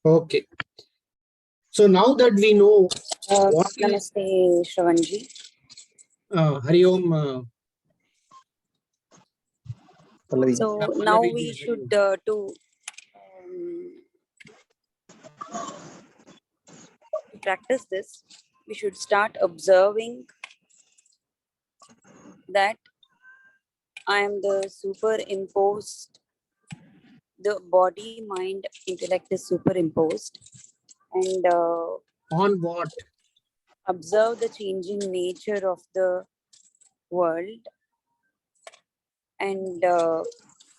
Okay. So now that we know what is Namaste, Shravanji. Hari Om. So now we should to practice this. We should start observing that I am the superimposed. The body, mind, intellect is superimposed, and On what? observe the changing nature of the world, and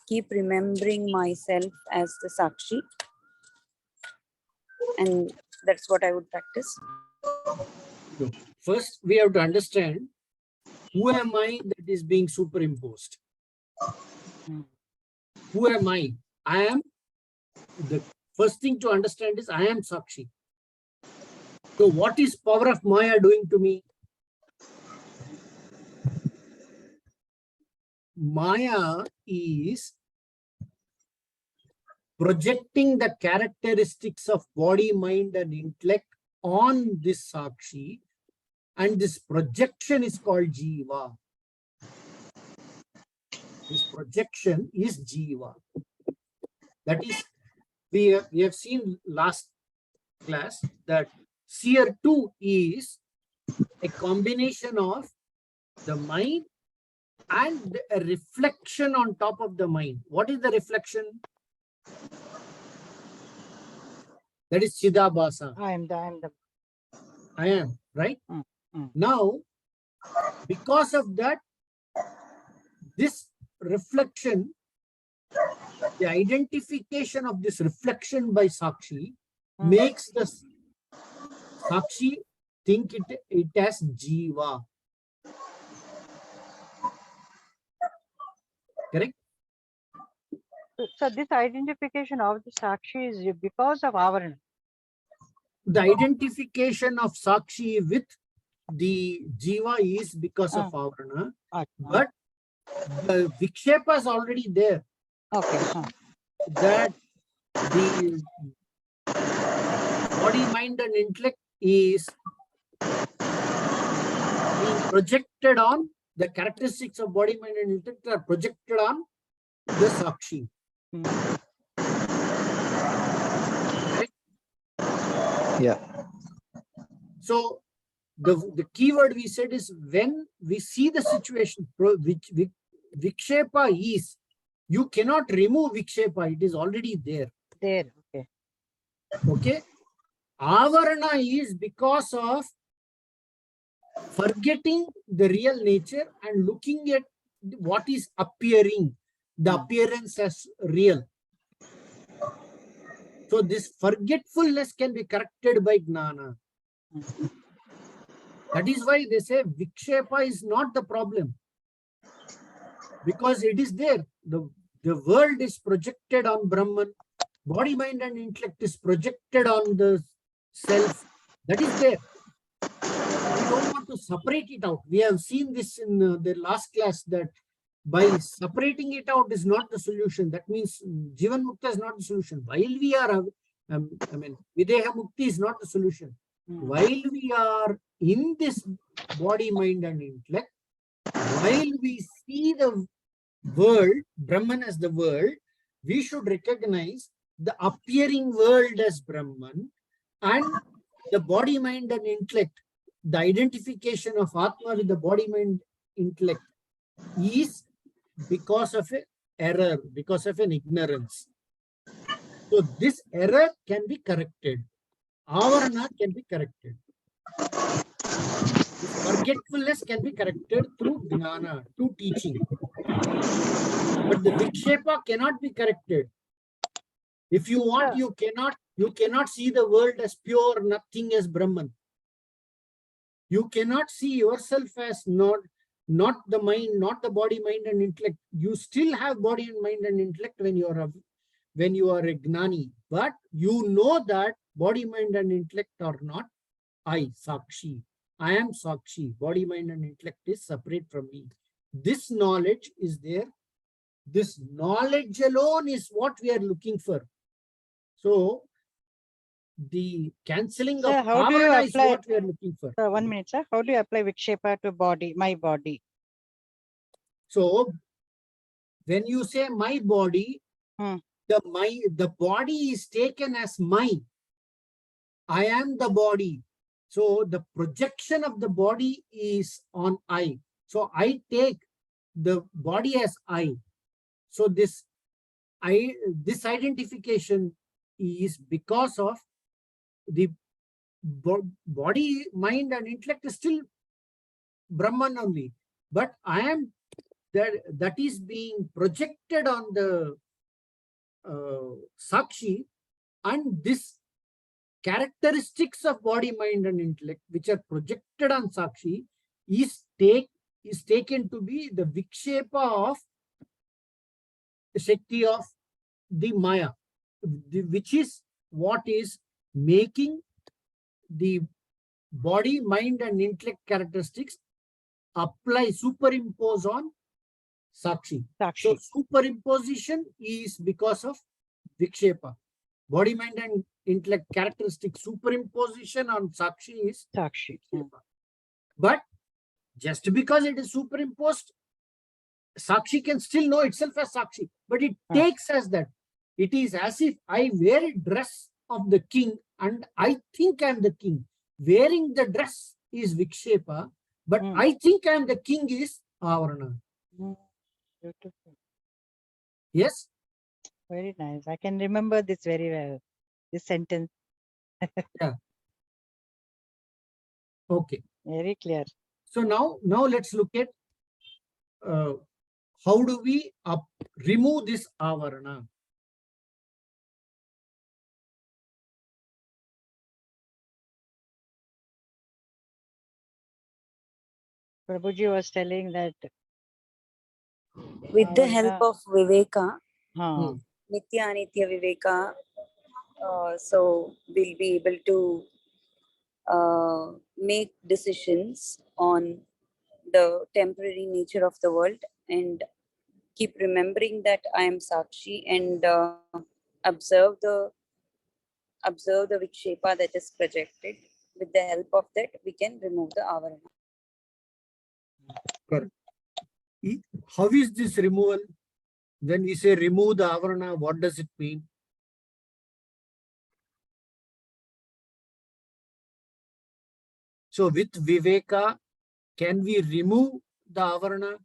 keep remembering myself as the Sakshi, and that's what I would practice. No. First, we have to understand who am I that is being superimposed. Who am I? I am, the first thing to understand is I am Sakshi. So what is power of Maya doing to me? Maya is projecting the characteristics of body, mind, and intellect on this Sakshi, and this projection is called Jiva. This projection is Jiva. That is, we have seen last class that Seer 2 is a combination of the mind and a reflection on top of the mind. What is the reflection? That is Chidabhasa. I am, right? Now, because of that, this reflection, the identification of this reflection by Sakshi makes the Sakshi think it as Jiva. Correct? So this identification of the Sakshi is because of Avarana. The identification of Sakshi with the Jiva is because of Avarana, but the Vikshepa is already there. Okay. That the body, mind, and intellect is being projected on, the characteristics of body, mind, and intellect are projected on the Sakshi. Right? Yeah. So the key word we said is when we see the situation which Vikshepa is, you cannot remove Vikshepa, it is already there. Okay. Okay. Avarana is because of forgetting the real nature and looking at what is appearing, the appearance as real. So this forgetfulness can be corrected by Gnana. That is why they say Vikshepa is not the problem, because it is there. The world is projected on Brahman. Body, mind, and intellect is projected on the self. That is there. We don't want to separate it out. We have seen this in the last class that by separating it out is not the solution. That means Jivan Mukta is not the solution. While we are, Videha Mukti is not the solution. While we are in this body, mind, and intellect, while we see the world, Brahman as the world, we should recognize the appearing world as Brahman, and the body, mind, and intellect, the identification of Atma with the body, mind, intellect is because of an error, because of an ignorance. So this error can be corrected. Avarana can be corrected. This forgetfulness can be corrected through Gnana, through teaching. But the Vikshepa cannot be corrected. If you want, you cannot see the world as pure, nothing as Brahman. You cannot see yourself as not the mind, not the body, mind, and intellect. You still have body and mind and intellect when you are a Gnani. But you know that body, mind, and intellect are not I, Sakshi. I am Sakshi. Body, mind, and intellect is separate from me. This knowledge is there. This knowledge alone is what we are looking for. So the cancelling of Sir, how do you avarana is apply- what we are looking for. Sir, 1 minute, sir. How do you apply Vikshepa to body, my body? So when you say my body, Hmm. the body is taken as mine. I am the body. So the projection of the body is on I. So I take the body as I. So this identification is because of the body, mind, and intellect is still Brahman only. But I am that is being projected on the Sakshi, and this characteristics of body, mind, and intellect, which are projected on Sakshi, is taken to be the Vikshepa of the Shakti of the Maya, which is what is making the body, mind, and intellect characteristics superimpose on Sakshi. So Sakshi. superimposition is because of Vikshepa. Body, mind, and intellect characteristic superimposition on Sakshi is Sakshi. Vikshepa. But just because it is superimposed, Sakshi can still know itself as Sakshi. But it takes as that. It is as if I wear a dress of the king and I think I am the king. Wearing the dress is Vikshepa, but I think I am the king is Avarana. Beautiful. Yes? Very nice. I can remember this very well. This sentence. Okay. Very clear. So now let's look at how do we remove this Avarana. Prabhuji was telling that With the help of Viveka, huh, Nitya Anitya Viveka, so we'll be able to make decisions on the temporary nature of the world and keep remembering that I am Sakshi and observe the Vikshepa that is projected. With the help of that, we can remove the Avarana. Correct. How is this removal? When we say remove the Avarana, what does it mean? So with Viveka, can we remove the Avarana?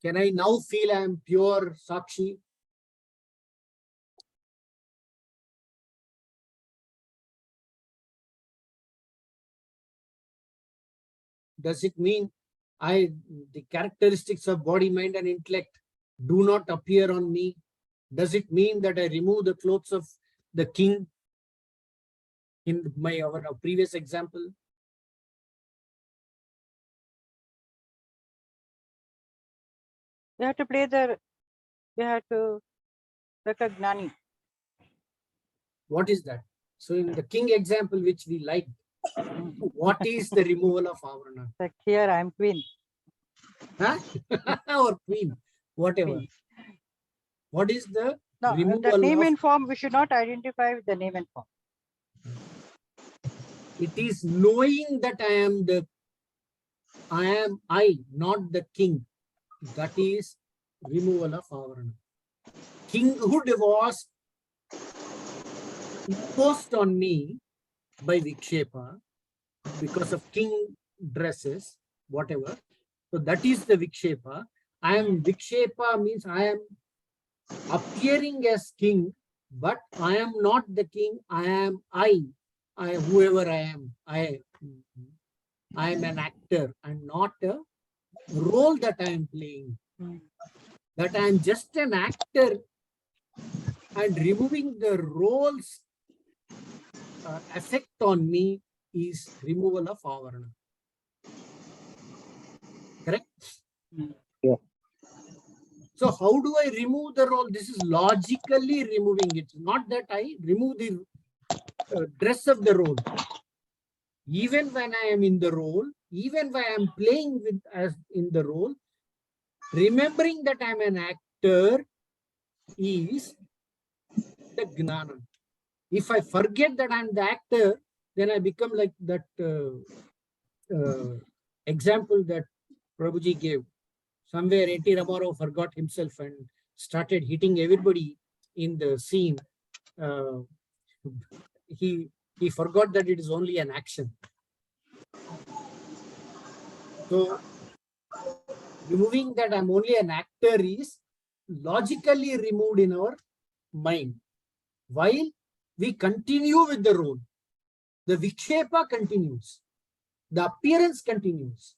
Can I now feel I am pure Sakshi? Does it mean the characteristics of body, mind, and intellect do not appear on me? Does it mean that I remove the clothes of the king in our previous example? we have to recognize. What is that? So in the king example, which we like, what is the removal of Avarana? Like here I am queen. Huh? Or queen, whatever. Queen. What is the No, removal the name of? and form, we should not identify with the name and form. It is knowing that I, not the king. That is removal of Avarana. Kinghood was imposed on me by Vikshepa because of king dresses, whatever. So that is the Vikshepa. I am Vikshepa means I am appearing as king, but I am not the king. I am whoever I am. I am an actor and not a role that I am playing. That I am just an actor, and removing the role's effect on me is removal of Avarana. Correct? Yeah. So how do I remove the role? This is logically removing it. Not that I remove the dress of the role. Even when I am in the role, even when I am playing as in the role, remembering that I am an actor is the Gnana. If I forget that I'm the actor, then I become like that example that Prabhuji gave. Somewhere A.T. Ramarao forgot himself and started hitting everybody in the scene. He forgot that it is only an action. So removing that I'm only an actor is logically removed in our mind, while we continue with the role. The vikshepa continues, the appearance continues.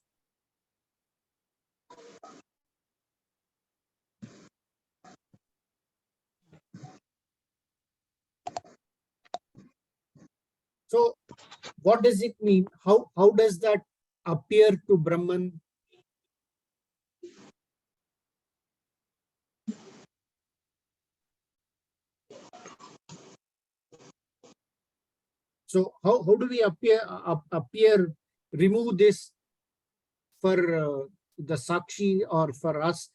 So what does it mean? How does that appear to Brahman? So how do we appear, remove this for the Sakshi or for us?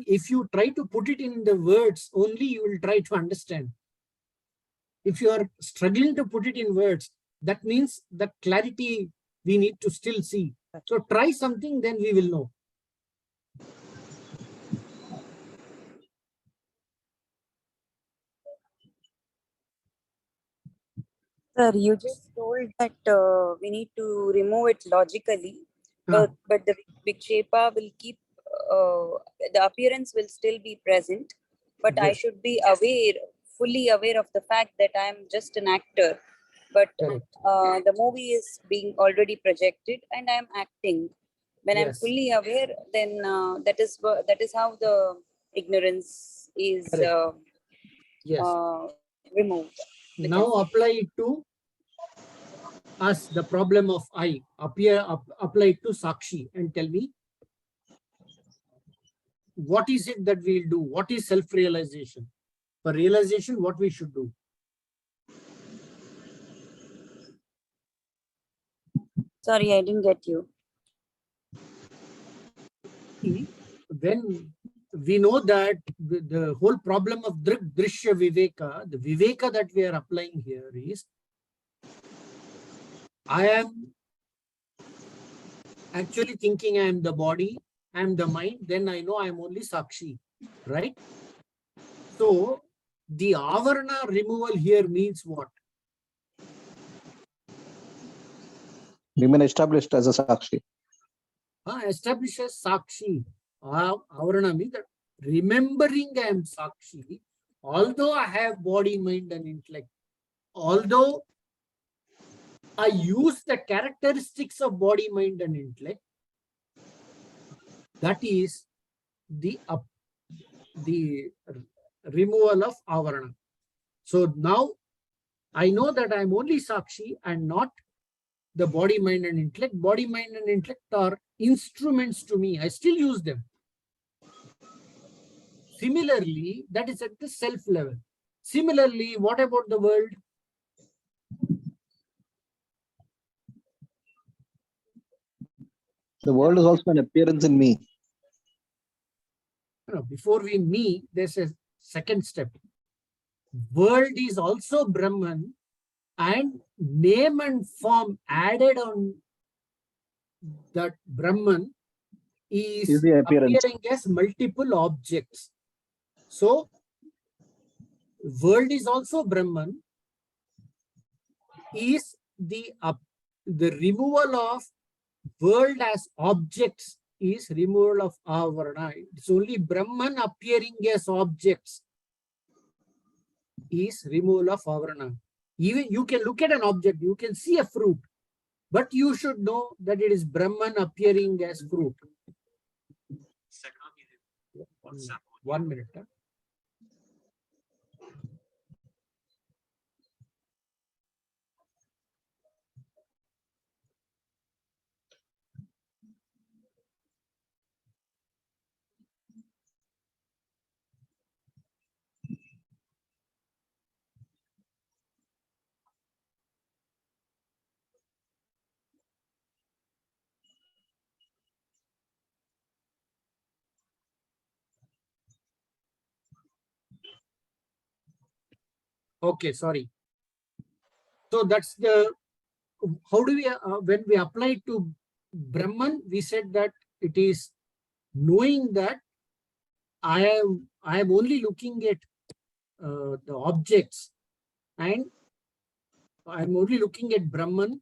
If you try to put it in the words, only you will try to understand. If you are struggling to put it in words, that means the clarity we need to still see. So try something, then we will know. Sir, you just told that we need to remove it logically, but the vikshepa will keep, the appearance will still be present, but I Yes. should be aware, fully aware of the fact that I am just an actor, but Correct. the movie is being already projected and I am acting. When I'm Yes. fully aware, then that is how the ignorance is Correct. Yes. removed. Now apply it to us, the problem of I. Apply it to Sakshi and tell me, what is it that we'll do? What is self-realization? For realization, what we should do? Sorry, I didn't get you. When we know that the whole problem of Drishya Viveka, the Viveka that we are applying here is, I am actually thinking I am the body, I am the mind, then I know I am only Sakshi, right? So the Avarana removal here means what? Remain established as a Sakshi. Establishes Sakshi. Avarana means that remembering I am Sakshi, although I have body, mind and intellect, although I use the characteristics of body, mind and intellect, that is the removal of Avarana. So now I know that I am only Sakshi and not the body, mind and intellect. Body, mind and intellect are instruments to me. I still use them. Similarly, that is at the self level. Similarly, what about the world? The world is also an appearance in me. No, before we me, there's a second step. World is also Brahman, and name and form added on that Brahman is the appearance. appearing as multiple objects. So, world is also Brahman, is the removal of world as objects is removal of Avarana. It's only Brahman appearing as objects is removal of Avarana. Even you can look at an object, you can see a fruit, but you should know that it is Brahman appearing as fruit. 1 minute. Huh? Okay, sorry. So that's the, how do we, when we apply to Brahman, we said that it is knowing that I am only looking at the objects, and I'm only looking at Brahman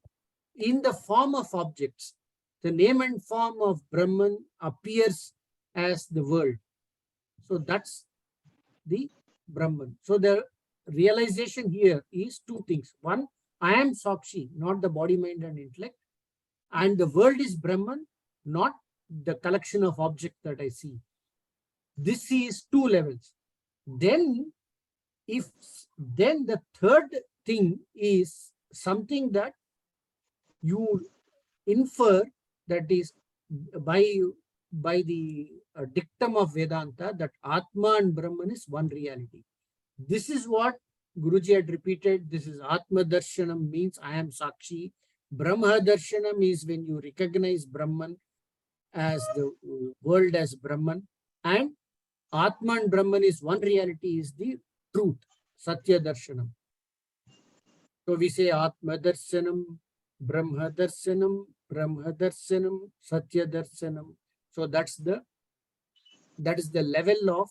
in the form of objects. The name and form of Brahman appears as the world. So that's the Brahman. So the realization here is two things. One, I am Sakshi, not the body, mind, and intellect. And the world is Brahman, not the collection of objects that I see. This is two levels. Then, then the third thing is something that you infer, that is by the dictum of Vedanta, that Atma and Brahman is one reality. This is what Guruji had repeated. This is Atma Darshanam, means I am Sakshi. Brahma Darshanam is when you recognize Brahman as the world as Brahman. And Atma and Brahman is one reality, is the truth, Satya Darshanam. So we say Atma Darshanam, Brahma Darshanam, Brahma Darshanam, Satya Darshanam. So that is the level of,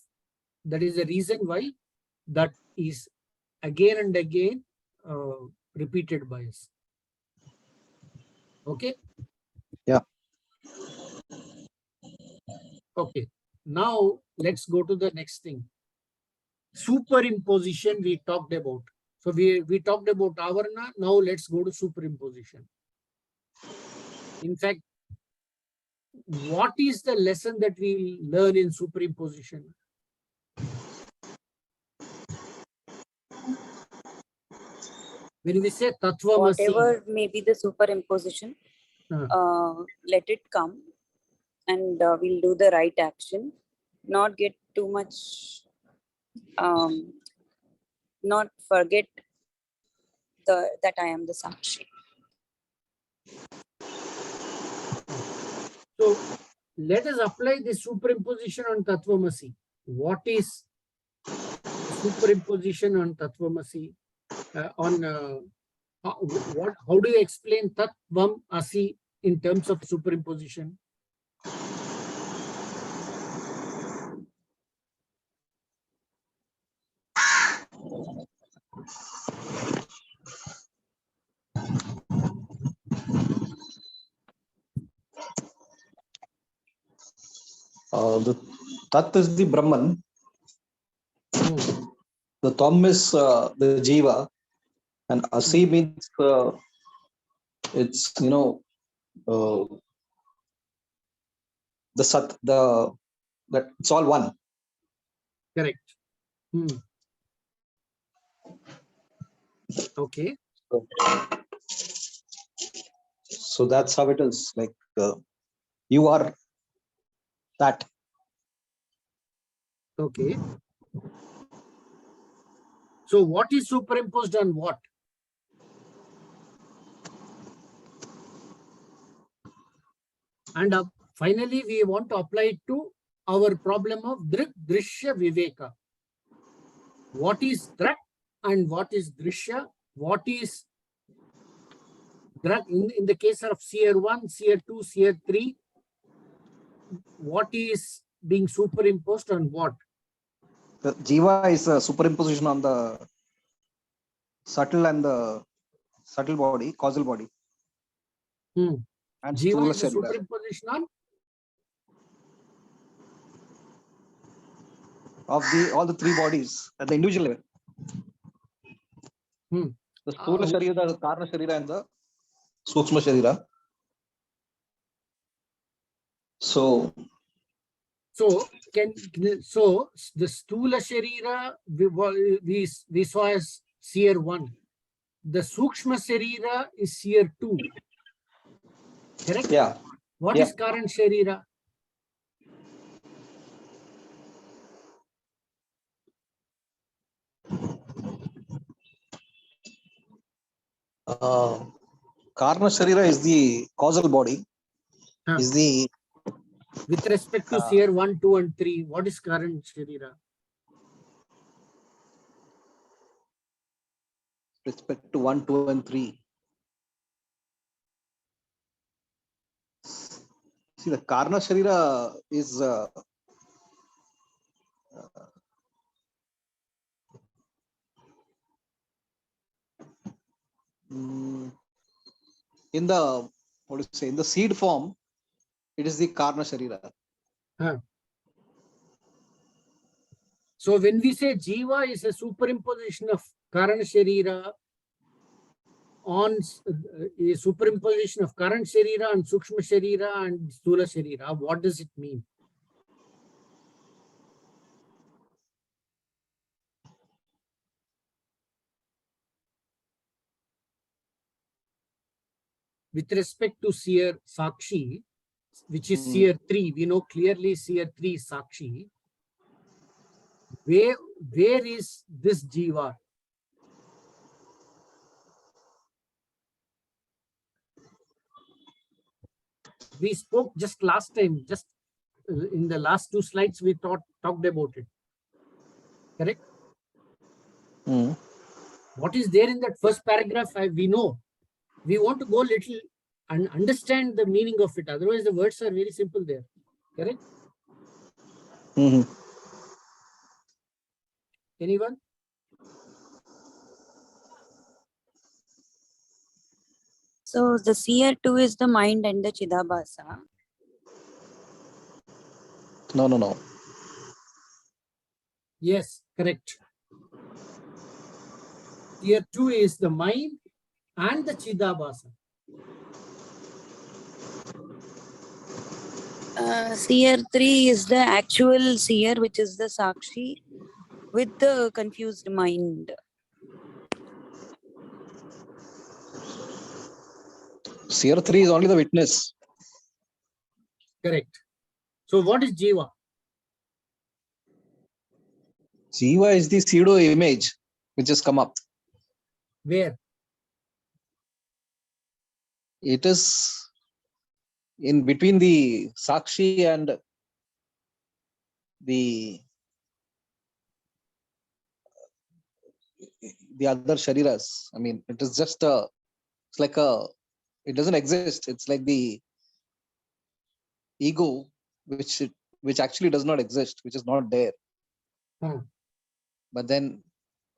that is the reason why that is again and again repeated by us. Okay? Yeah. Okay. Now let's go to the next thing. Superimposition we talked about. So we talked about avarana. Now let's go to superimposition. In fact, what is the lesson that we learn in superimposition? When we say Tattvamasi, Whatever may be the superimposition, let it come, and we'll do the right action. Not get too much, not forget that I am the Sakshi. so let us apply this superimposition on Tattvamasi. What is superimposition on Tattvamasi? How do you explain Tattvam Asi in terms of superimposition? The Tat is the Brahman. The Tvam is the Jiva, and Asi means it's the Sat, that it's all one. Correct. Okay. So that's how it is. Like you are that. Okay. So what is superimposed on what? And finally, we want to apply it to our problem of Drik, Drishya, Viveka. What is Drak and what is Drishya? What is Drak in the case of Seer 1, Seer 2, Seer 3? What is being superimposed on what? The Jiva is a superimposition on the subtle and the subtle body, causal body. And Jiva is a superimposition on? Of all the three bodies at the individual level. The Sthula Sharira, the Karna Sharira, and the Sukshma Sharira. So the Sthula Sharira we saw as Seer 1. The Sukshma Sharira is Seer 2. Correct? Yeah. What is Karan Sharira? Karna Sharira is the causal body. Is the with respect to Seer 1, 2, and 3, what is Karan Sharira? respect to 1, 2, and 3. See, the Karna Sharira is in the, what do you say, in the seed form, it is the Karna Sharira. Huh. So when we say Jiva is a superimposition of Karana Sharira on a superimposition of Karana Sharira and Sukshma Sharira and Sthula Sharira, what does it mean? With respect to Seer Sakshi, which is Seer 3, we know clearly Seer 3 is Sakshi. Where is this Jiva? We spoke just last time, just in the last 2 slides, we talked about it. Correct? What is there in that first paragraph, we know. We want to go little and understand the meaning of it. Otherwise, the words are very simple there. Correct? Anyone? So the seer 2 is the mind and the Chidabhasa. No. Yes, correct. Seer 2 is the mind and the Chidabhasa. Seer 3 is the actual seer, which is the Sakshi with the confused mind. Seer 3 is only the witness. Correct. So what is Jiva? Jiva is the pseudo image which has come up. Where? It is in between the Sakshi and the other Shariras. I mean, it is just it's like it doesn't exist. It's like the ego, which actually does not exist, which is not there. But then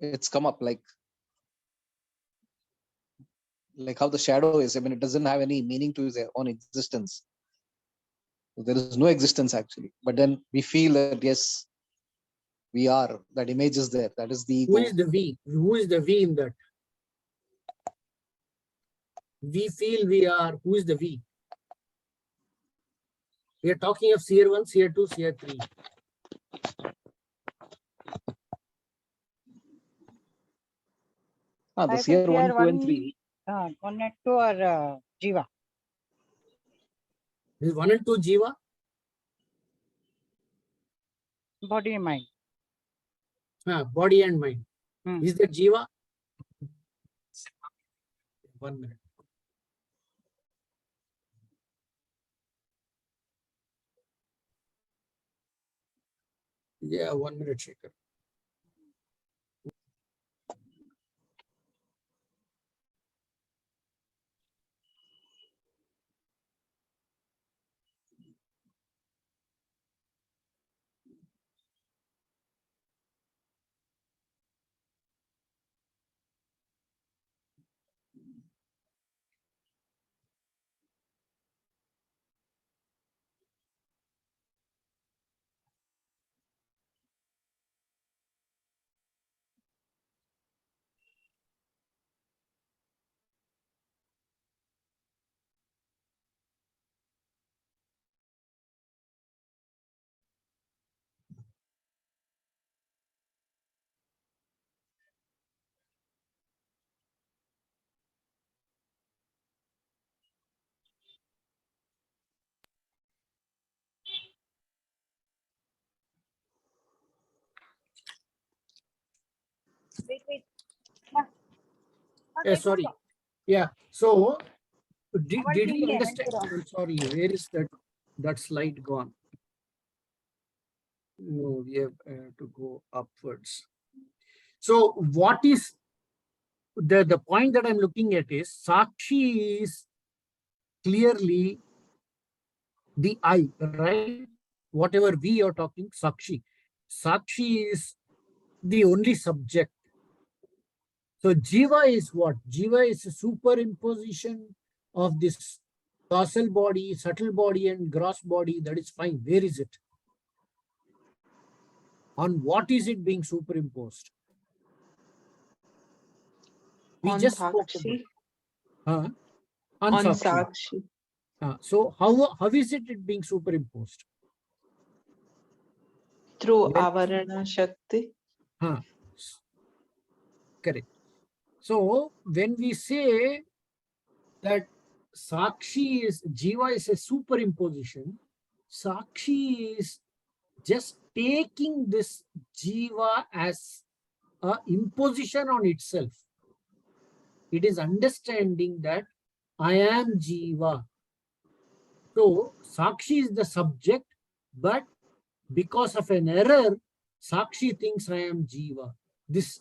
it's come up like how the shadow is. I mean, it doesn't have any meaning to its own existence. There is no existence actually. But then we feel that yes, we are. That image is there. That is the ego. Who is the we? Who is the we in that? We feel we are. Who is the we? We are talking of Seer 1, Seer 2, Seer 3. The I Seer think 1, here 2, and 3. 1 and 2 are Jiva. Is 1 and 2 Jiva? Body and mind. Body and mind. Is that Jiva? 1 minute. Yeah, 1 minute, Shekhar. Wait. Sorry. Yeah. So, did you understand? I'm sorry. Where is that slide gone? No, we have to go upwards. So, what is the point that I'm looking at is Sakshi is clearly the I, right? Whatever we are talking, Sakshi. Sakshi is the only subject. So Jiva is what? Jiva is a superimposition of this causal body, subtle body, and gross body. That is fine. Where is it? On what is it being superimposed? We On just spoke about Sakshi. on On Sakshi. Sakshi. So how is it being superimposed? Through Well, Avarana Shakti. Correct. So when we say that Sakshi is Jiva is a superimposition, Sakshi is just taking this Jiva as a imposition on itself. It is understanding that I am Jiva. So Sakshi is the subject, but because of an error, Sakshi thinks I am Jiva. This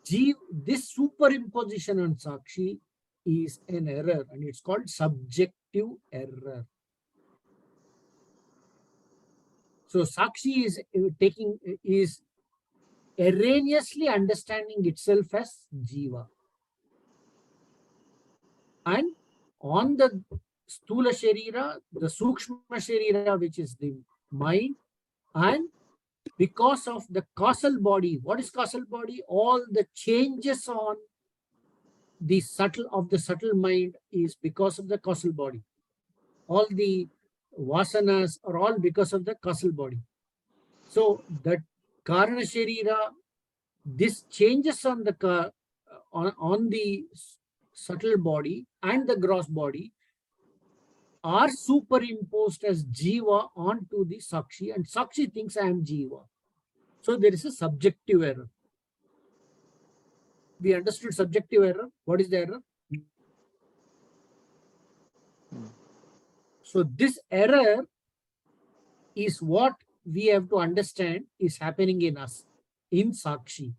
superimposition on Sakshi is an error, and it's called subjective error. So Sakshi is erroneously understanding itself as Jiva. And on the Stula Sharira, the Sukshma Sharira, which is the mind, and because of the causal body, what is causal body? All the changes on the subtle mind is because of the causal body. All the vasanas are all because of the causal body. So that Karana Sharira, this changes on the on the subtle body and the gross body are superimposed as Jiva onto the Sakshi, and Sakshi thinks I am Jiva. So there is a subjective error. We understood subjective error. What is the error? So this error is what we have to understand is happening in us, in Sakshi.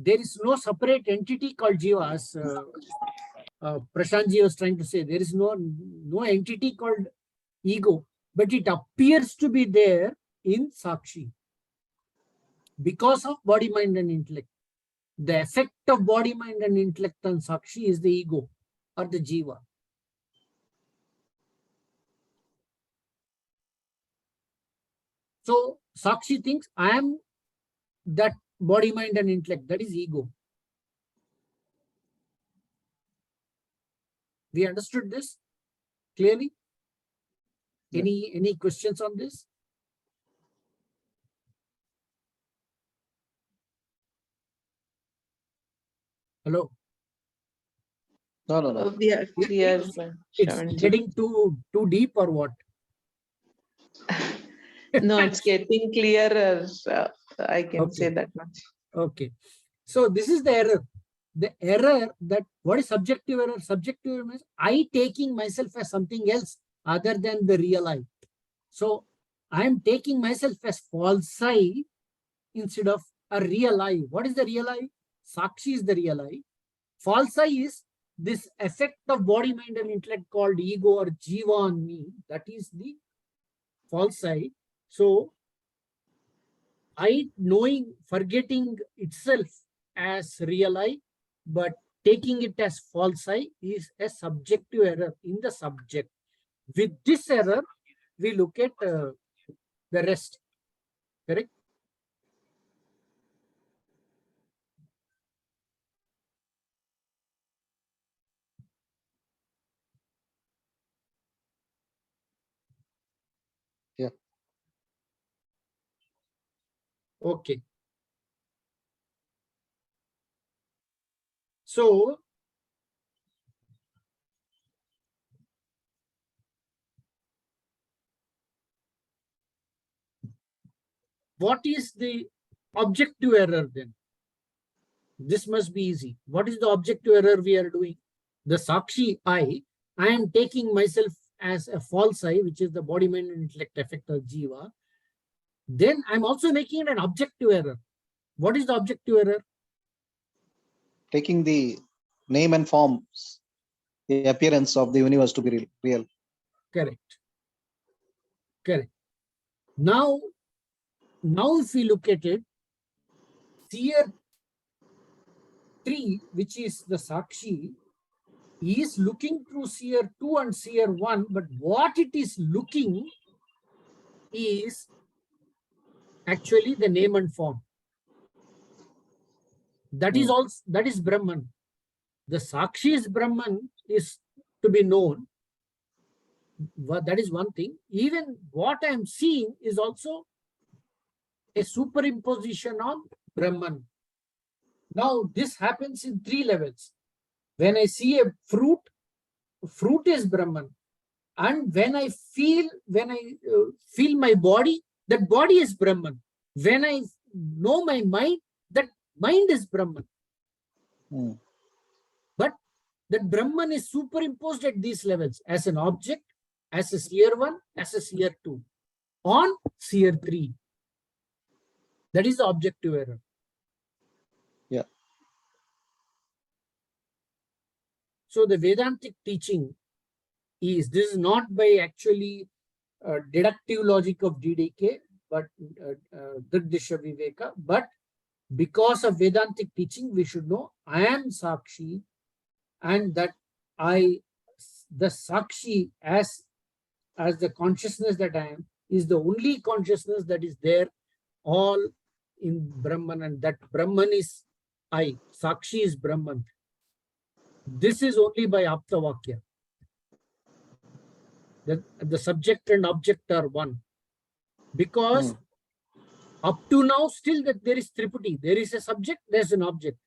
There is no separate entity called Jiva, as Prashantji was trying to say. There is no entity called ego, but it appears to be there in Sakshi because of body, mind, and intellect. The effect of body, mind, and intellect on Sakshi is the ego or the Jiva. So Sakshi thinks I am that body, mind, and intellect. That is ego. We understood this clearly? Yeah. Any questions on this? No. No. We are clear. It's Shravanji. getting too deep or what? No, it's getting clearer. I can say that much. Okay. So this is the error. The error that what is subjective error? Subjective error means I taking myself as something else other than the real I. So I am taking myself as false I instead of a real I. What is the real I? Sakshi is the real I. False I is this effect of body, mind, and intellect called ego or Jiva on me. That is the false I. So I knowing, forgetting itself as real I, but taking it as false I is a subjective error in the subject. With this error, we look at the rest. Correct? Yeah. Okay. So what is the objective error then? This must be easy. What is the objective error we are doing? The Sakshi I am taking myself as a false I, which is the body, mind, and intellect effect of Jiva. then I'm also making it an objective error. What is the objective error? Taking the name and forms, the appearance of the universe to be real. Correct. Correct. Now if we look at it, seer 3, which is the Sakshi, is looking through seer 2 and seer 1, but what it is looking is actually the name and form. That is also, that is Brahman. The Sakshi's Brahman is to be known. That is one thing. Even what I am seeing is also a superimposition on Brahman. Now, this happens in 3 levels. When I see a fruit, fruit is Brahman. And when I feel my body, that body is Brahman. When I know my mind, that mind is Brahman. But that Brahman is superimposed at these levels as an object, as a seer 1, as a seer 2, on seer 3. That is the objective error. Yeah. So the Vedantic teaching is, this is not by actually deductive logic of DDK, but Drisha Viveka, but because of Vedantic teaching, we should know I am Sakshi, and that the Sakshi as the consciousness that I am is the only consciousness that is there all in Brahman, and that Brahman is I. Sakshi is Brahman. This is only by Aptavakya. The subject and object are one. Because up to now, still that there is Tripati. There is a subject, there is an object.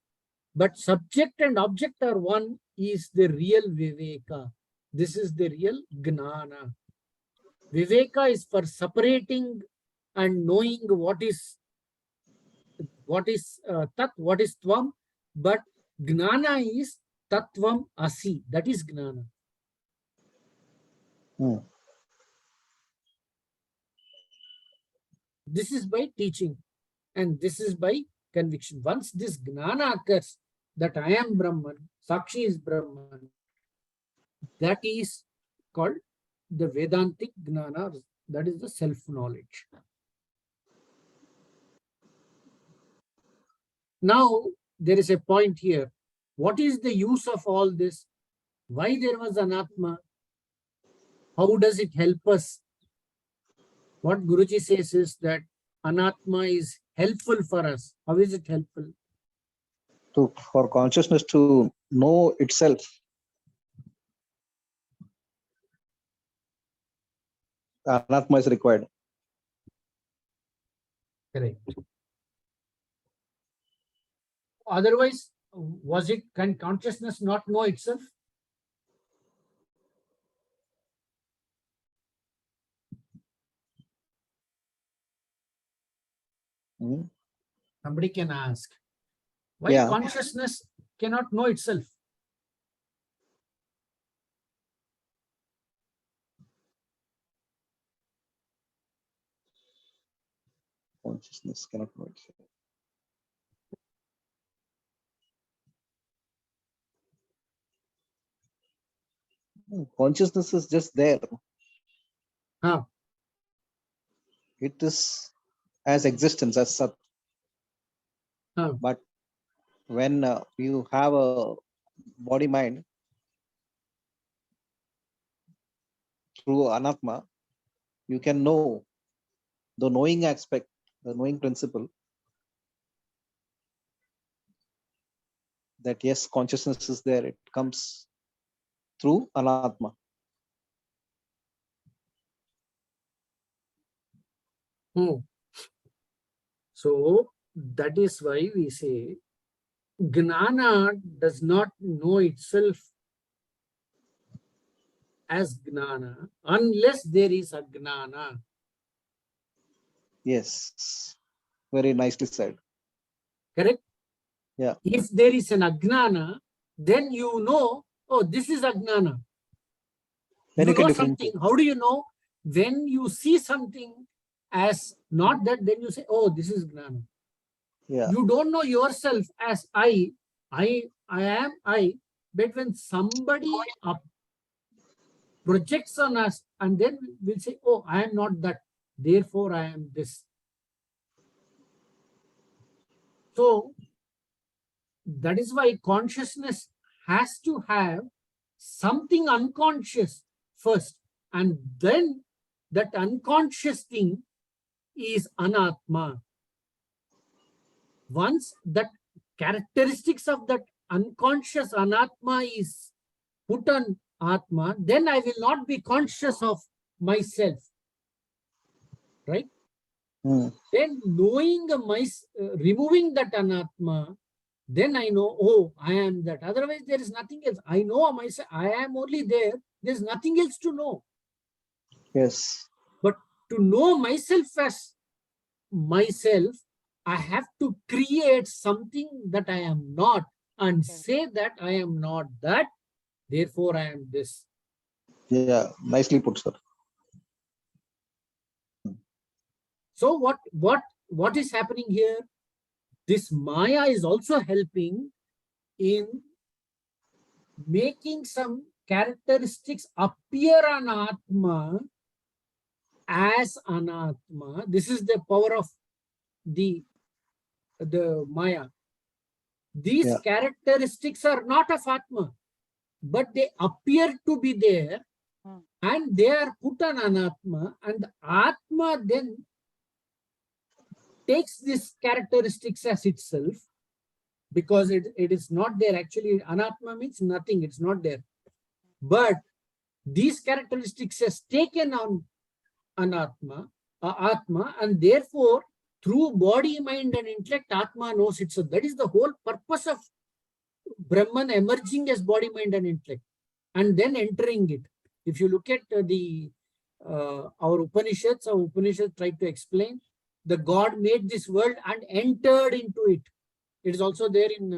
But subject and object are one is the real Viveka. This is the real Gnana. Viveka is for separating and knowing what is Tat, what is Tvam. But Gnana is Tattvam Asi. That is Gnana. This is by teaching and this is by conviction. Once this Gnana occurs that I am Brahman, Sakshi is Brahman, that is called the Vedantic Gnana, that is the self-knowledge. Now, there is a point here. What is the use of all this? Why there was Anatma? How does it help us? What Guruji says is that Anatma is helpful for us. How is it helpful? For consciousness to know itself. Anatma is required. Correct. Otherwise, can consciousness not know itself? Somebody can ask, why consciousness cannot know itself? Consciousness cannot know itself. Consciousness is just there. It is as existence, as Sat. But when you have a body mind through Anatma, you can know the knowing aspect, the knowing principle, that yes, consciousness is there. It comes through Anatma. So that is why we say Gnana does not know itself as Gnana unless there is a Gnana. Yes, very nicely said. Correct? Yeah. If there is an Agnana, then you know, oh, this is Agnana. Then You you can know differentiate. something. How do you know? When you see something as not that, then you say, oh, this is Gnana. Yeah. You don't know yourself as I am I, but when somebody projects on us, and then we'll say, oh, I am not that, therefore I am this. So that is why consciousness has to have something unconscious first, and then that unconscious thing is anatma. Once that characteristics of that unconscious anatma is put on atma, then I will not be conscious of myself, right? Then knowing removing that anatma, then I know, oh, I am that. Otherwise, there is nothing else. I know myself, I am only there. There's nothing else to know. Yes. But to know myself as myself, I have to create something that I am not and say that I am not that, therefore I am this. Yeah. Nicely put, sir. So what is happening here? This Maya is also helping in making some characteristics appear on Atma as Anatma. This is the power of the Maya. These characteristics are not of Atma, but they appear to be there, and they are put on Anatma, and Atma then takes these characteristics as itself, because it is not there. Actually, Anatma means nothing, it's not there. But these characteristics has taken on Anatma, Atma, and therefore, through body, mind, and intellect, Atma knows itself. That is the whole purpose of Brahman emerging as body, mind, and intellect, and then entering it. If you look at our Upanishads try to explain, the God made this world and entered into it. It is also there in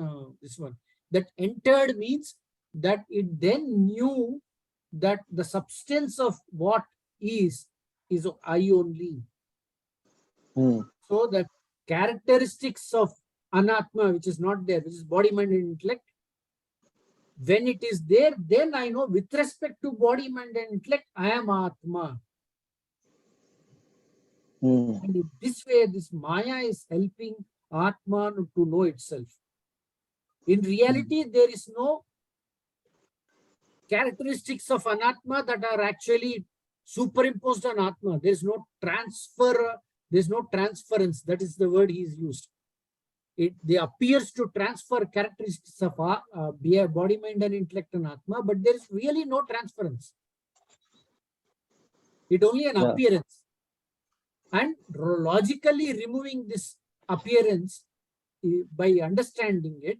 this one. That entered means that it then knew that the substance of what is I only. So the characteristics of anatma, which is not there, which is body, mind, and intellect, when it is there, then I know with respect to body, mind, and intellect, I am Atma. And in this way, this Maya is helping Atma to know itself. In reality, there is no characteristics of Anatma that are actually superimposed on Atma. There is no transfer, there is no transference. That is the word he is used. They appears to transfer characteristics of body, mind, and intellect and Atma, but there is really no transference. It only an appearance. And logically removing this appearance by understanding it,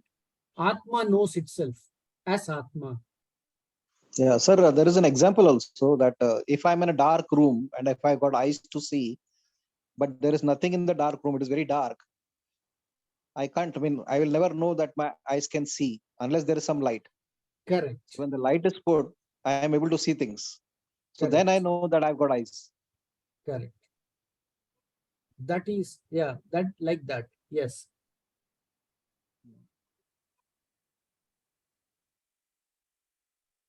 Atma knows itself as Atma. Yeah, sir, there is an example also that if I'm in a dark room and if I've got eyes to see, but there is nothing in the dark room, it is very dark. I will never know that my eyes can see unless there is some light. Correct. So when the light is put, I am able to see things. So Correct. then I know that I've got eyes. Correct. That is, yeah, that like that. Yes.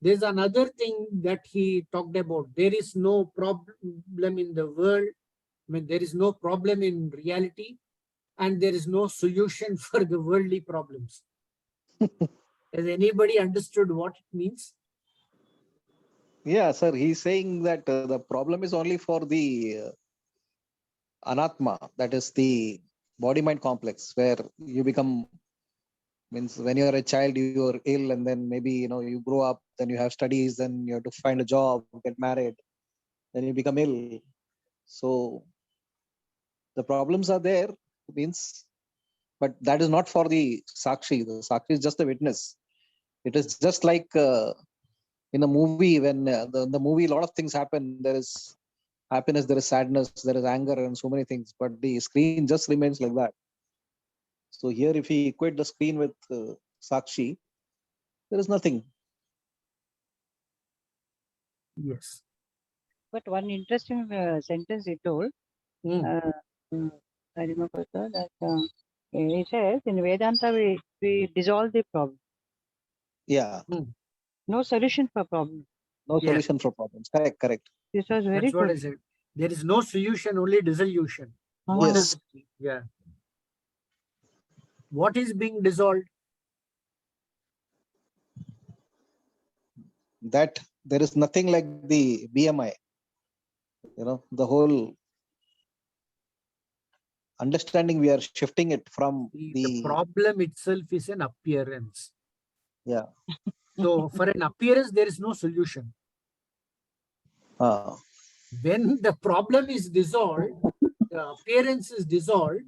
There's another thing that he talked about. There is no problem in the world. I mean, there is no problem in reality, and there is no solution for the worldly problems. Has anybody understood what it means? Yeah, sir, he's saying that the problem is only for the anatma, that is the body-mind complex, where you become, means when you're a child, you're ill, and then maybe, you grow up, then you have studies, then you have to find a job, get married, then you become ill. So the problems are there, means, but that is not for the Sakshi. The Sakshi is just a witness. It is just like in a movie, when the movie, a lot of things happen. There is happiness, there is sadness, there is anger, and so many things, but the screen just remains like that. So here, if we equate the screen with Sakshi, there is nothing. Yes. But one interesting sentence he told, I remember, sir, that he says in Vedanta we dissolve the problem. Yeah. No solution for problem. No Yeah. solution for problems. Correct. Correct. This was very That's what I good. said. There is no solution, only dissolution. Ah, What Yes. does it mean? Yeah. What is being dissolved? That there is nothing like the BMI. The whole understanding, we are shifting it from The problem itself is an appearance. Yeah. So for an appearance, there is no solution. When the problem is dissolved, the appearance is dissolved.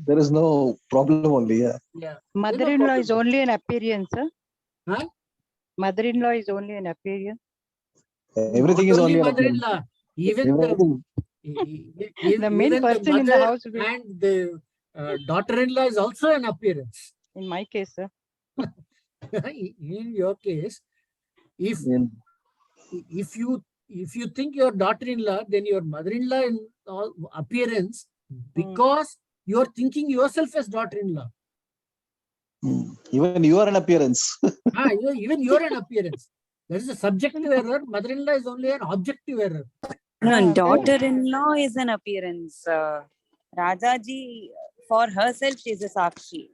There is no problem only. Yeah. Yeah. Mother-in-law is problem. only an appearance, sir. Huh? Mother-in-law is only an appearance. Everything Not is only only an mother-in-law, even Everything. The main even person in the mother house will, and the daughter-in-law is also an appearance. in my case, sir. In your case, if you think your daughter-in-law, then your mother-in-law in all appearance, because you are thinking yourself as daughter-in-law. Even you are an appearance. Even you are an appearance. That is a subjective error. Mother-in-law is only an objective error. No, daughter-in-law is an appearance. Rajaji, for herself, she is a Sakshi.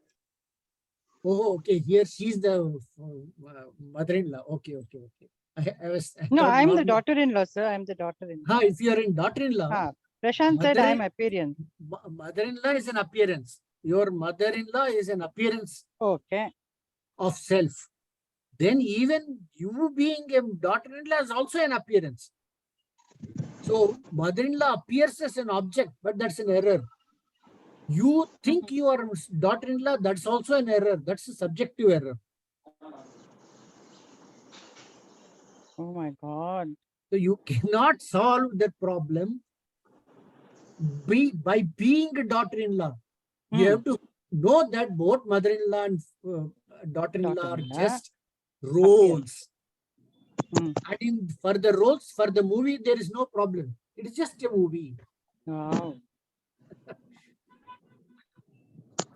Oh, okay. Here she is the mother-in-law. Okay. No, I'm the daughter-in-law, sir. I'm the daughter-in-law. If you are in daughter-in-law, Prashant said I'm appearance. Mother-in-law is an appearance. Your mother-in-law is an appearance of self. Then even you being a daughter-in-law is also an appearance. So mother-in-law appears as an object, but that's an error. You think you are daughter-in-law, that's also an error. That's a subjective error. Oh my God. So you cannot solve that problem by being a daughter-in-law. You have to know that both mother-in-law and daughter-in-law are just roles. And for the roles, for the movie, there is no problem. It is just a movie. Wow.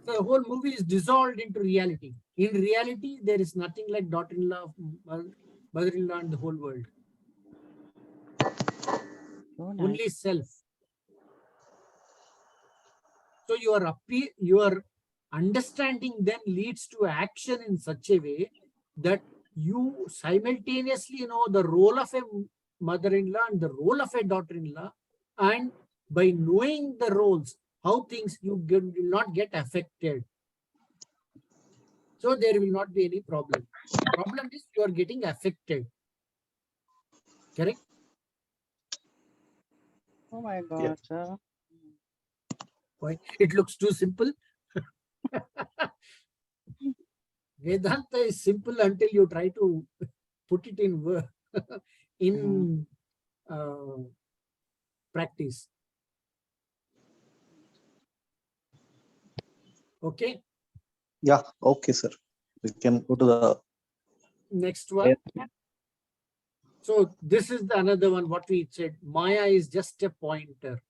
The whole movie is dissolved into reality. In reality, there is nothing like daughter-in-law, mother-in-law, and the whole world. So nice. Only self. So your understanding then leads to action in such a way that you simultaneously know the role of a mother-in-law and the role of a daughter-in-law, and by knowing the roles, how things you will not get affected. So there will not be any problem. The problem is you are getting affected. Correct? Oh my God, sir. Why? It looks too simple. Vedanta is simple until you try to put it in practice. Okay. Yeah. Okay, sir. We can go to the Next one. So this is another one. What we said, Maya is just a pointer.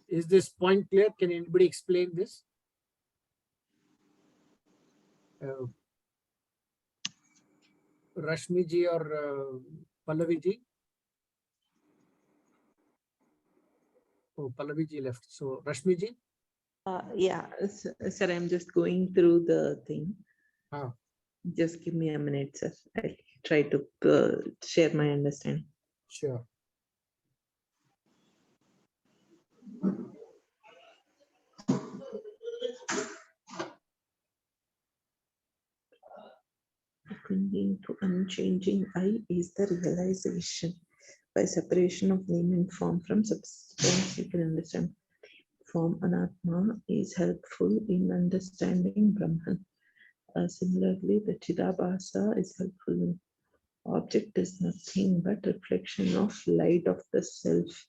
Is this point clear? Can anybody explain this? Rashmi ji or Pallavi ji? Oh, Pallavi ji left. So Rashmi ji? Yeah, sir, I'm just going through the thing. Just give me a minute, sir. I'll try to share my understanding. Sure. Clinging to unchanging I is the realization by separation of name and form from substance. You can understand. Form Anatma is helpful in understanding Brahman. Similarly, the Chidabhasa is helpful. Object is nothing but reflection of light of the self.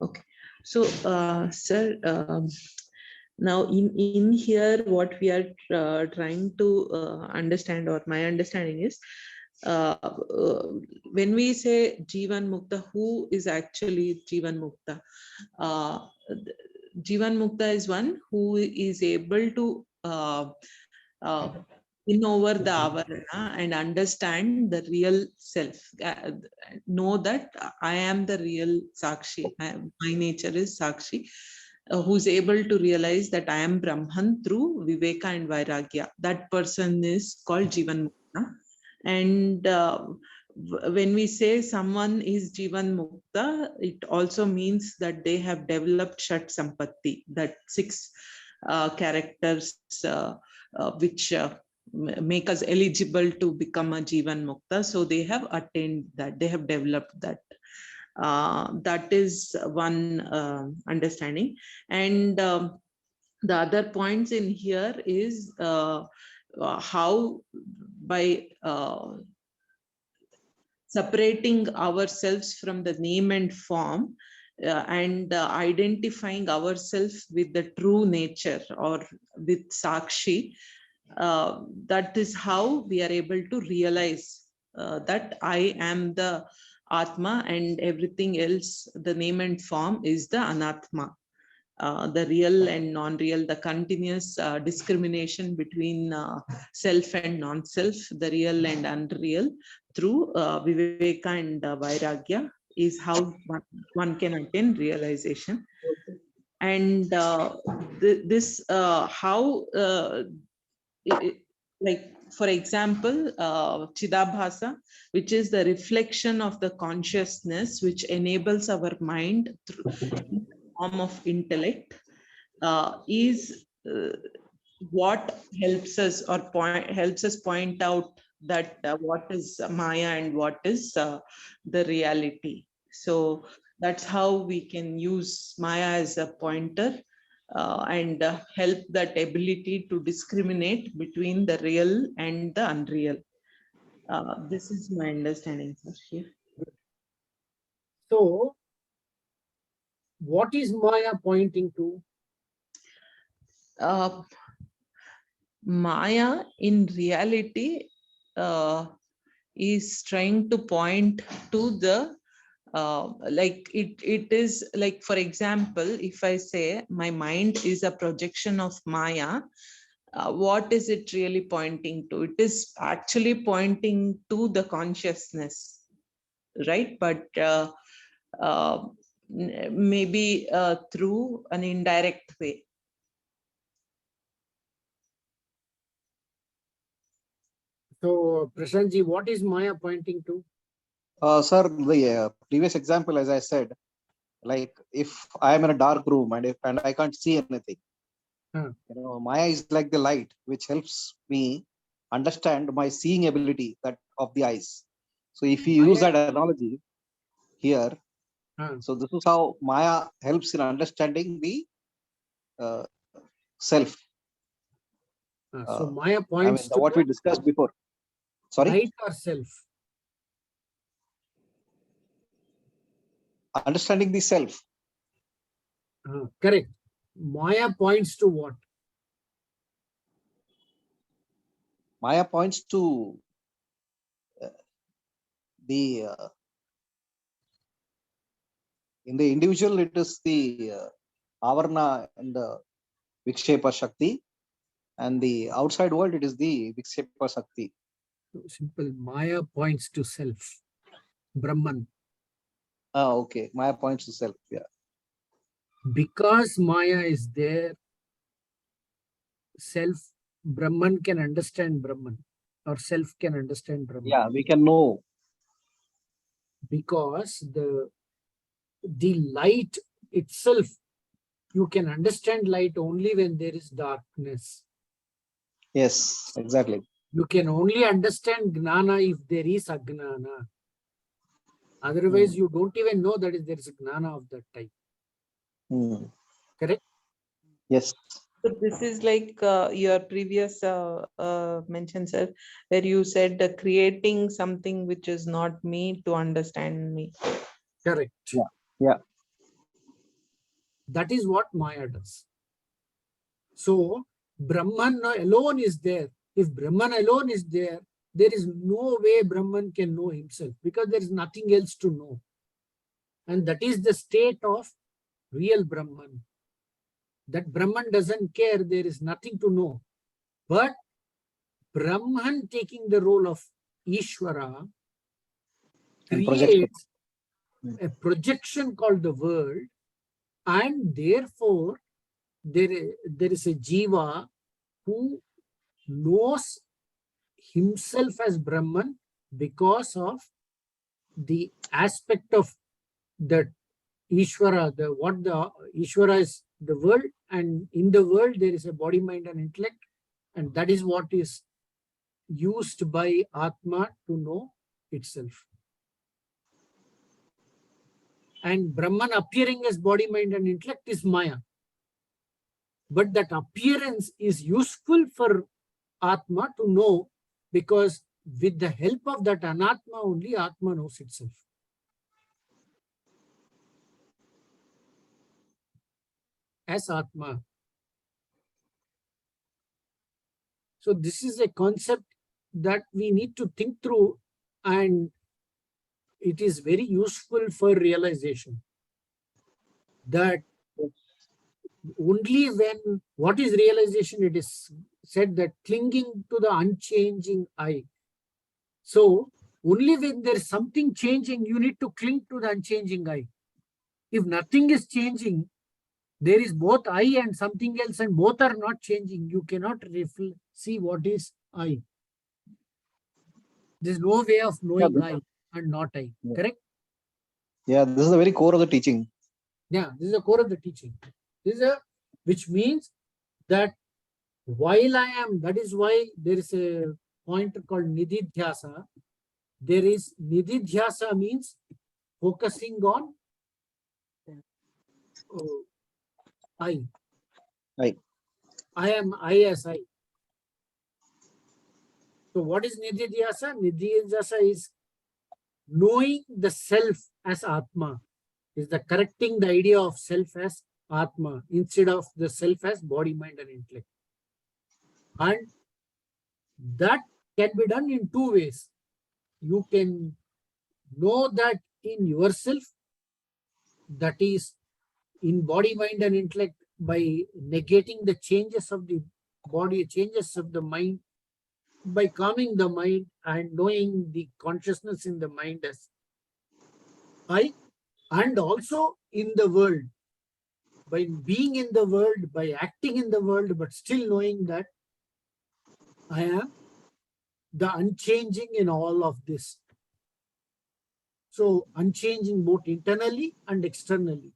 Okay, so sir, now in here what we are trying to understand, or my understanding is, when we say Jivan Mukta, who is actually Jivan Mukta? Jivan Mukta is one who is able to win over the avarana and understand the real self. Know that I am the real Sakshi. My nature is Sakshi. Who's able to realize that I am Brahman through Viveka and Vairagya. That person is called Jivan Mukta. And when we say someone is Jivan Mukta, it also means that they have developed Shat Sampatti, that 6 characters which make us eligible to become a Jivan Mukta. So they have attained that, they have developed that. That is one understanding. And the other points in here is how by separating ourselves from the name and form and identifying ourselves with the true nature or with Sakshi, that is how we are able to realize that I am the Atma and everything else, the name and form is the Anatma. The real and non-real, the continuous discrimination between self and non-self, the real and unreal through Viveka and Vairagya is how one can attain realization. And this how like for example Chidabhasa, which is the reflection of the consciousness which enables our mind through form of intellect, is what helps us or helps us point out that what is Maya and what is the reality. So that's how we can use Maya as a pointer and help that ability to discriminate between the real and the unreal. This is my understanding, sir, here. So, what is Maya pointing to? Maya in reality is trying to point to the like it is like, for example, if I say my mind is a projection of Maya, what is it really pointing to? It is actually pointing to the consciousness, right? But maybe through an indirect way. So, Prashantji, what is Maya pointing to? Sir, the previous example, as I said, like if I am in a dark room and I can't see anything, Maya is like the light which helps me understand my seeing ability that of the eyes. So if you use that analogy here, so this is how Maya helps in understanding the self. So Maya points to what we discussed before. Sorry, light or self? Understanding the self. Correct. Maya points to what? Maya points to the in the individual, it is the avarna and the vikshepa shakti, and the outside world, it is the vikshepa shakti. Simple. Maya points to self, Brahman. Okay. Maya points to self. Yeah. Because Maya is there, self, Brahman can understand Brahman, or self can understand Brahman. Yeah, we can know. Because the light itself, you can understand light only when there is darkness. Yes, exactly. You can only understand Gnana if there is Agnana. Otherwise, you don't even know that there is a Gnana of that type. Correct? Yes. So this is like your previous mention, sir, where you said creating something which is not me to understand me. Correct. Yeah. Yeah. That is what Maya does. So, Brahman alone is there. If Brahman alone is there, there is no way Brahman can know himself because there is nothing else to know. And that is the state of real Brahman. That Brahman doesn't care, there is nothing to know. But Brahman taking the role of Ishvara And projection. creates a projection called the world, and therefore there is a Jiva who knows himself as Brahman because of the aspect of the Ishvara, the Ishvara is the world, and in the world there is a body, mind, and intellect, and that is what is used by Atma to know itself. And Brahman appearing as body, mind, and intellect is Maya. But that appearance is useful for Atma to know, because with the help of that Anatma only Atma knows itself. As Atma. So this is a concept that we need to think through, and it is very useful for realization that only when, what is realization? It is said that clinging to the unchanging I. So only when there is something changing, you need to cling to the unchanging I. If nothing is changing, there is both I and something else, and both are not changing. You cannot see what is I. There's no way of knowing I and not I. Yeah. Correct? Yeah, this is the very core of the teaching. Yeah, this is the core of the teaching. Which means that while I am, that is why there is a pointer called Nididhyasa. There is Nididhyasa means focusing on I. I am I as I. So what is Nididhyasa? Nididhyasa is knowing the self as Atma. Is the correcting the idea of self as Atma instead of the self as body, mind, and intellect. And that can be done in two ways. You can know that in yourself, that is in body, mind, and intellect, by negating the changes of the body, changes of the mind, by calming the mind and knowing the consciousness in the mind as I, and also in the world, by being in the world, by acting in the world, but still knowing that I am the unchanging in all of this. So unchanging both internally and externally.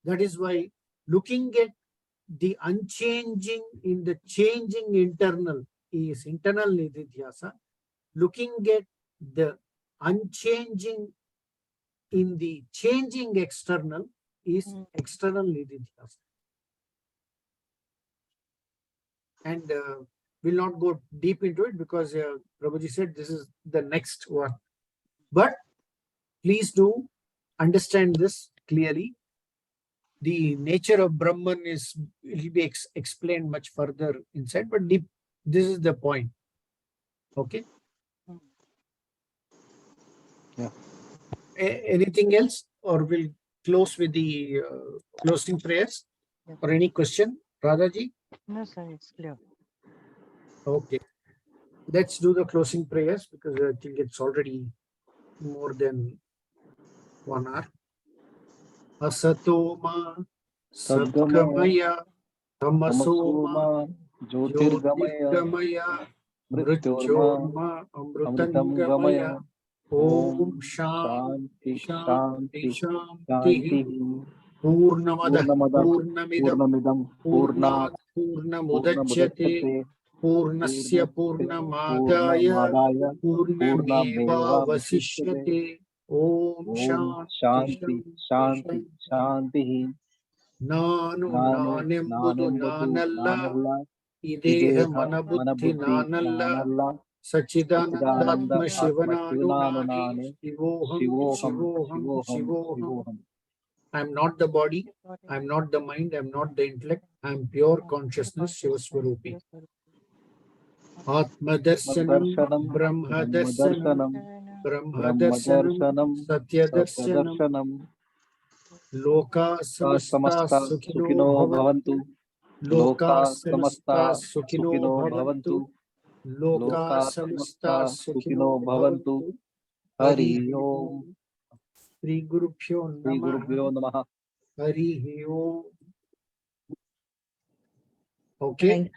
That is why looking at the unchanging in the changing internal is internal nididhyasa. Looking at the unchanging in the changing external is external nididhyasa. And we'll not go deep into it because Prabhuji said this is the next one. But please do understand this clearly. The nature of Brahman will be explained much further inside, but this is the point. Okay? Yeah. Anything else, or we'll close with the closing prayers? Or any question, Radhaji? No, sir, it's clear. Okay. Let's do the closing prayers because I think it's already more than 1 hour. Asatoma Sadgamaya Tamasoma Jyotirgamaya Mrityurma Amrutangamaya. Om Shanti Shanti Shanti. Purnamada Purnamidam Purnat Purnamudachyate Purnasya Purnamadaya Purnameva Vasishyate. Om Shanti Shanti Shanti. Nanu Nanembudu Nanalla Ideha Manabuddhi Nanalla Sachidanandatma Shivanadu Nani Shivoham Shivoham. I am not the body, I am not the mind, I am not the intellect, I am pure consciousness, Shivaswarupi. Atmadarshanam, Darshanam, Brahmadarshanam, Brahmadarshanam, Brahmadarshanam, Brahmadarshanam, Satyadarshanam, Satyadarshanam, Loka samasta Samasta sukhino Sukhino bhavantu. Bhavantu, Loka Loka samasta Samasta sukhino Sukhino bhavantu. Bhavantu, Loka Loka samasta Samasta sukhino Sukhino Bhavantu, bhavantu. Hari Om, Sri Gurubhyo Shri Namaha. Gurubhyo Namaha. Hari Om. Okay. Thank